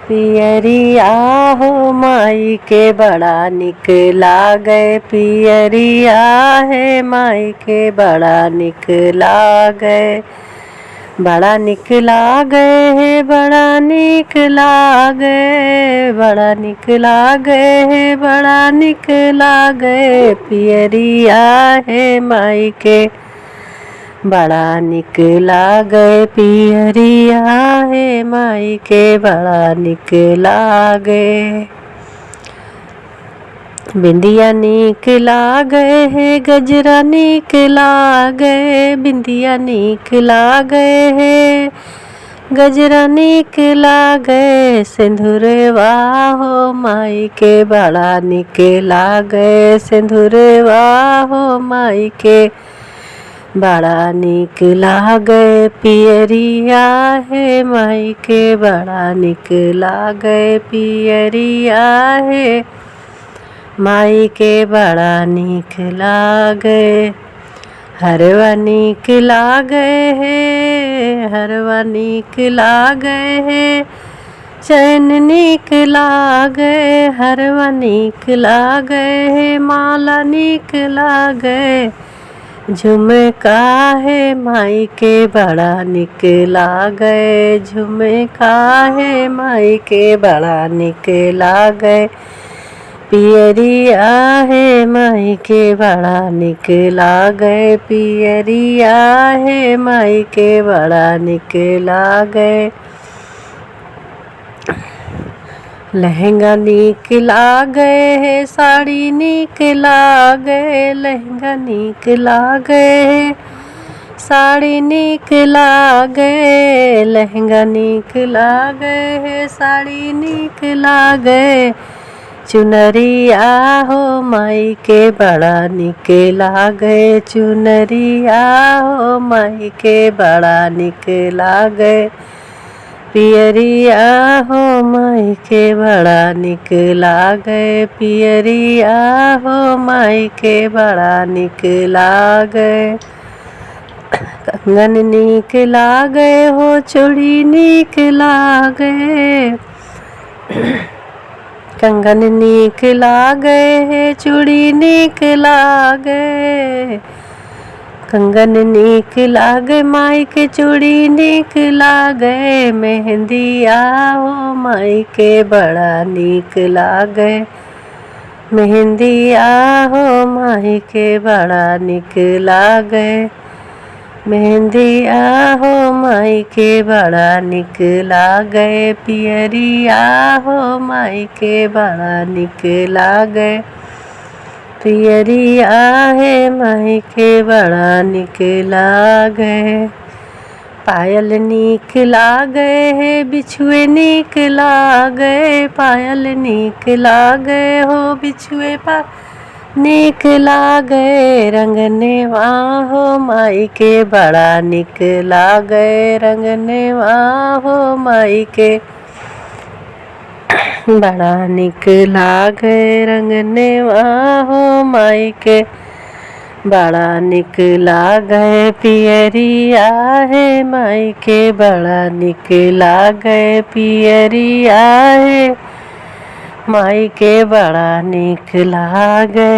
पियरिया हो माई के बड़ा निक लागे। पियरिया है माई के बड़ा निक लागे। बड़ा निक लागे है बड़ा निक लागे। बड़ा निक लागे है बड़ा निक लागे। पियरिया है माई के बड़ा निक लागे। पियरिया है माई के बड़ा निक लागे। बिंदिया निक लागे है गजरा निक लागे। बिंदिया निक लागे है गजरा निक लागे। सिंदूरवा हो माई के बड़ा निक लागे। सिंदूरवा हो माई के बड़ा निक लागे। पियरिया है माई के बड़ा निक लागे। पियरिया है माई के बड़ा निक लागे। हरवा निक लागे है हरवा निक लागे है। चैन निक लागे हरवा निक लागे है। माला निक लागे झुमका है माई के बड़ा निक लागे। झुमका है माई के बड़ा निक लागे। पियरिया है माई के बड़ा निक लागे। पियरिया है माई के बड़ा निक लागे। लहंगा निक लागे है साड़ी निक लागे। लहंगा निक लागे है साड़ी निक लागे। लहंगा निक लागे है साड़ी निक लागे। चुनरिया हो माई के बड़ा निक लागे। चुनरिया हो माई के बड़ा निक लागे। पियरिया हो माई के बड़ा निक लागे। पियरिया हो माई के बड़ा निक लागे। कंगन निक लागे हो चूड़ी निक लागे। कंगन निक लागे है चूड़ी निक लागे। कंगन निक लागे माई के चूड़ी निक लागे। मेहंदिया हो माई के बड़ा निक लागे। मेहंदिया हो माई के बड़ा निक लागे। मेहंदिया हो माई के बड़ा निक लागे। पियरिया हो माई के बड़ा निक लागे। पियरिया है माई के बड़ा निक लागे। पायल निक लागे है बिछुए निक लागे। पायल निक लागे हो बिछुए पा निक लागे। रंगनेवा हो माई के बड़ा निक लागे। रंगनेवा हो माई के बड़ा निक लागे। रंगनेवा हो माई के बड़ा निक लागे। पियरिया है माई के बड़ा निक लागे। पियरिया है माई के बड़ा निक लागे।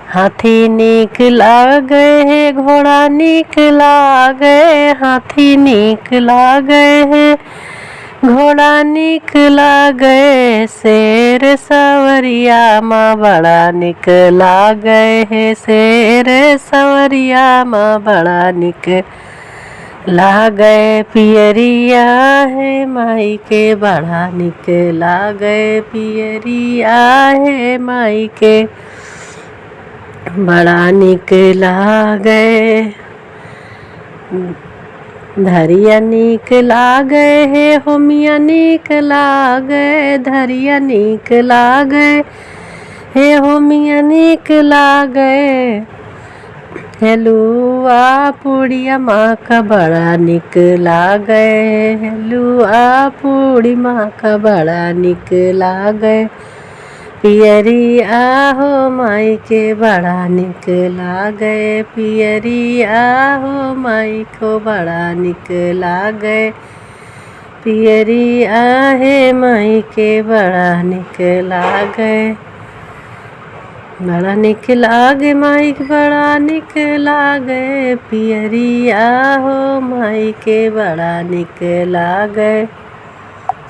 हाथी निक लागे है घोड़ा निक लागे। हाथी निक लागे है घोड़ा निक लागे। शेर सवरिया माँ बड़ा निक लागे है। शेर सवरिया माँ बड़ा निक लागे। पियरिया है माई के बड़ा निक लागे। पियरिया है माई के बड़ा निक लागे। धरिया निक लागे है होमिया निक लागे। धरिया निक लागे है होमिया निक लागे। हलुआ पूड़िया माँ का बड़ा निक लागे। हलुआ पूड़ी माँ का बड़ा निक लागे। पियरिया हो माई के बड़ा निक लागे। पियरिया हो माई को बड़ा निक लागे। पियरिया हे माई के बड़ा निक लागे। बड़ा निक लागे माई के बड़ा निक लागे, पियरिया हो माई के बड़ा निक लागे।